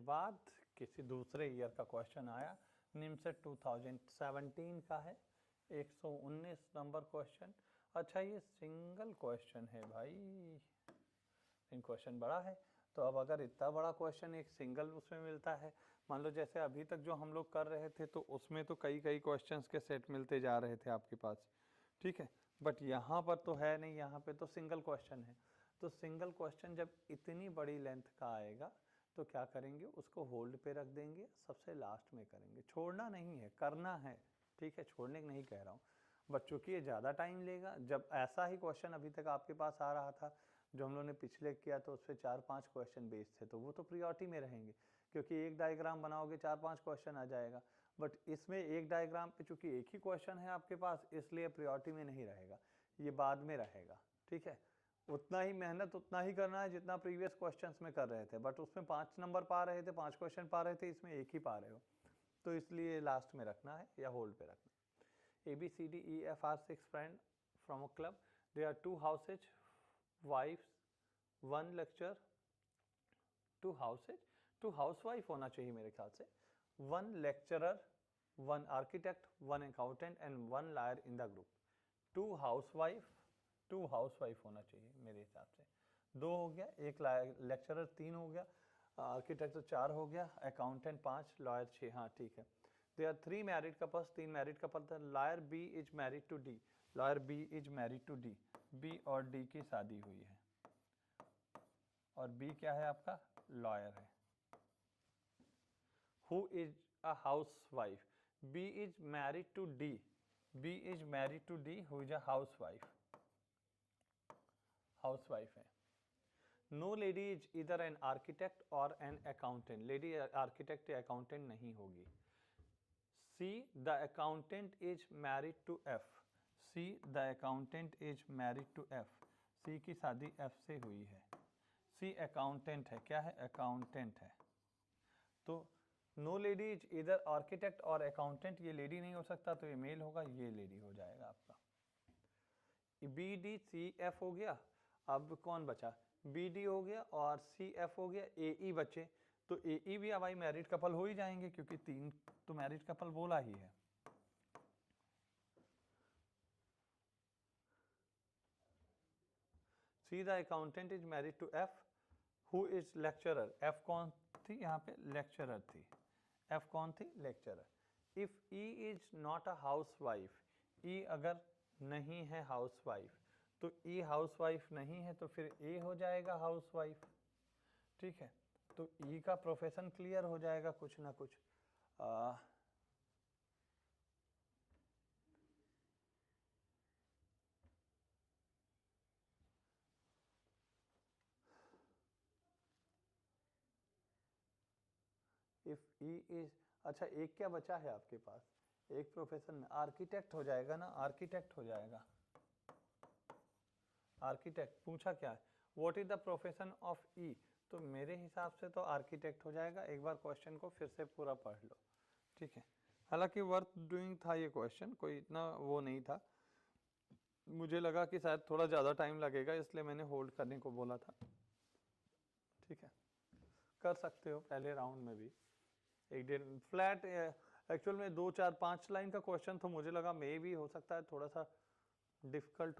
बाद किसी दूसरे ईयर का क्वेश्चन आया, निमसेट 2017 का है, 119 नंबर क्वेश्चन। अच्छा ये सिंगल क्वेश्चन है भाई, इन क्वेश्चन बड़ा है, तो अब अगर इतना बड़ा क्वेश्चन एक सिंगल उसमें मिलता है, मान लो जैसे अभी तक जो हम लोग कर रहे थे तो उसमें तो कई कई क्वेश्चंस के सेट मिलते जा रहे थे आपके पास, ठीक है, बट यहाँ पर तो है नहीं, यहाँ पे तो सिंगल क्वेश्चन है। तो सिंगल क्वेश्चन जब इतनी बड़ी लेंथ का आएगा तो क्या करेंगे, उसको होल्ड पे रख देंगे, सबसे लास्ट में करेंगे, छोड़ना नहीं है, करना है, ठीक है, छोड़ने को नहीं कह रहा हूँ, बट चूंकि ये ज़्यादा टाइम लेगा। जब ऐसा ही क्वेश्चन अभी तक आपके पास आ रहा था जो हम लोगों ने पिछले किया तो उस पर 4-5 क्वेश्चन बेस्ड थे, तो वो तो प्रियोरिटी में रहेंगे, क्योंकि एक डायग्राम बनाओगे 4-5 क्वेश्चन आ जाएगा। बट इसमें एक डायग्राम पे चूंकि एक ही क्वेश्चन है आपके पास, इसलिए प्रियोरिटी में नहीं रहेगा, ये बाद में रहेगा, ठीक है। उतना ही मेहनत उतना ही करना है जितना प्रीवियस क्वेश्चंस में कर रहे थे, बट उसमें 5 नंबर पा रहे थे, 5 क्वेश्चन पा रहे थे, इसमें एक ही पा रहे हो, तो इसलिए लास्ट में रखना है या होल्ड पे रखना है। ABCDEF are 6 friends from a club. There are 2 houses, wives, 1 lecturer, 2 houses, 2 housewife होना चाहिए मेरे ख्याल से, 1 lecturer, 1 architect, 1 accountant and 1 lawyer in the group. 2 housewife होना चाहिए मेरे हिसाब से, 2 हो गया, 1 लेक्चरर 3 हो गया, आर्किटेक्ट तो 4 हो गया, अकाउंटेंट 5, लॉयर 6, हाँ ठीक है। There are 3 married couples, 3 married couple थे, lawyer B is married to D, lawyer B is married to D, B और D की शादी हुई है, और B क्या है आपका, लॉयर है। Who is a housewife? B is married to D, B is married to D, who is a housewife, housewife है। नो लेडी इज इधर एन आर्किटेक्ट और एन अकाउंटेंट, लेडी आर्किटेक्ट या अकाउंटेंट नहीं होगी। C the accountant is married to F, C the accountant is married to F, C की शादी F से हुई है, सी अकाउंटेंट है, क्या है, अकाउंटेंट है। तो नो लेडी इज इधर आर्किटेक्ट और अकाउंटेंट, ये लेडी नहीं हो सकता तो ये मेल होगा, ये लेडी हो जाएगा आपका। बी डी सी एफ हो गया, अब कौन बचा, बी डी हो गया और सी एफ हो गया, ए ई बचे, तो ए ई भी अब भाई मैरिड कपल हो ही जाएंगे, क्योंकि 3 तो मैरिड कपल बोला ही है। C the accountant is married to F, who is lecturer, F कौन थी यहाँ पे, लेक्चरर थी, एफ कौन थी, lecturer. If E is not a house wife, E अगर नहीं है हाउस वाइफ, तो ई हाउस वाइफ नहीं है तो फिर ए हो जाएगा हाउस वाइफ, ठीक है। तो ई का प्रोफेशन क्लियर हो जाएगा कुछ ना कुछ। इफ ई इज, अच्छा एक क्या बचा है आपके पास, एक प्रोफेशन, आर्किटेक्ट हो जाएगा ना, आर्किटेक्ट हो जाएगा, आर्किटेक्ट पूछा क्या है, what is the profession of E, तो मेरे हिसाब से तो आर्किटेक्ट हो जाएगा। एक बार क्वेश्चन को फिर से पूरा पढ़ लो, ठीक है। हालांकि वर्थ डूइंग था ये क्वेश्चन, कोई इतना वो नहीं था, मुझे लगा कि शायद थोड़ा ज़्यादा टाइम लगेगा, इसलिए मैंने होल्ड करने को बोला था, ठीक है। कर सकते हो पहले राउंड में भी, एक डेढ़ फ्लैट, एक्चुअल में 2 4 5 लाइन का क्वेश्चन, तो मुझे लगा मे भी हो सकता है थोड़ा सा डिफिकल्ट